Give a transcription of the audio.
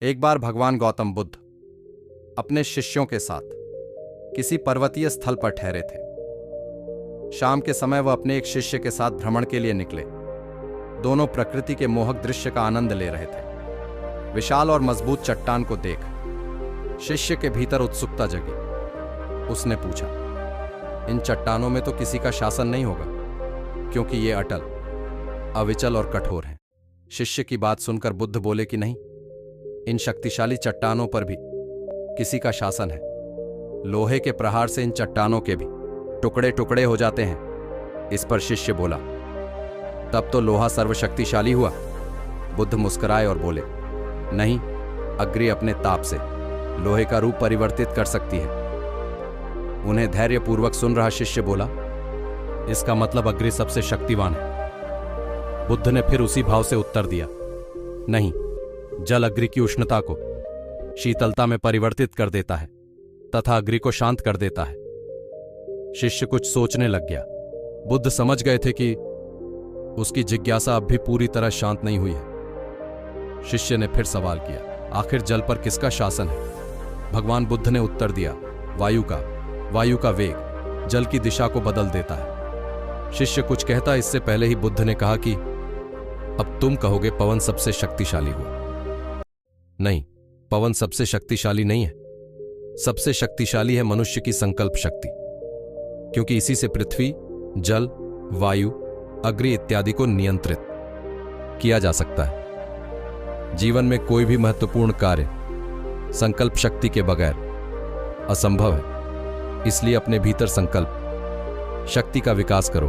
एक बार भगवान गौतम बुद्ध अपने शिष्यों के साथ किसी पर्वतीय स्थल पर ठहरे थे। शाम के समय वह अपने एक शिष्य के साथ भ्रमण के लिए निकले। दोनों प्रकृति के मोहक दृश्य का आनंद ले रहे थे। विशाल और मजबूत चट्टान को देख शिष्य के भीतर उत्सुकता जगी। उसने पूछा, इन चट्टानों में तो किसी का शासन नहीं होगा, क्योंकि ये अटल, अविचल और कठोर हैं। शिष्य की बात सुनकर बुद्ध बोले कि नहीं, इन शक्तिशाली चट्टानों पर भी किसी का शासन है। लोहे के प्रहार से इन चट्टानों के भी टुकड़े टुकड़े हो जाते हैं। इस पर शिष्य बोला, तब तो लोहा सर्वशक्तिशाली हुआ। बुद्ध मुस्कुराए और बोले, नहीं, अग्नि अपने ताप से लोहे का रूप परिवर्तित कर सकती है। उन्हें धैर्यपूर्वक सुन रहा शिष्य बोला, इसका मतलब अग्नि सबसे शक्तिवान है। बुद्ध ने फिर उसी भाव से उत्तर दिया, नहीं, जल अग्नि की उष्णता को शीतलता में परिवर्तित कर देता है तथा अग्नि को शांत कर देता है। शिष्य कुछ सोचने लग गया। बुद्ध समझ गए थे कि उसकी जिज्ञासा अब भी पूरी तरह शांत नहीं हुई है। शिष्य ने फिर सवाल किया, आखिर जल पर किसका शासन है? भगवान बुद्ध ने उत्तर दिया, वायु का। वायु का वेग जल की दिशा को बदल देता है। शिष्य कुछ कहता इससे पहले ही बुद्ध ने कहा कि अब तुम कहोगे पवन सबसे शक्तिशाली हुआ। नहीं, पवन सबसे शक्तिशाली नहीं है। सबसे शक्तिशाली है मनुष्य की संकल्प शक्ति, क्योंकि इसी से पृथ्वी, जल, वायु, अग्नि इत्यादि को नियंत्रित किया जा सकता है। जीवन में कोई भी महत्वपूर्ण कार्य संकल्प शक्ति के बगैर असंभव है। इसलिए अपने भीतर संकल्प शक्ति का विकास करो।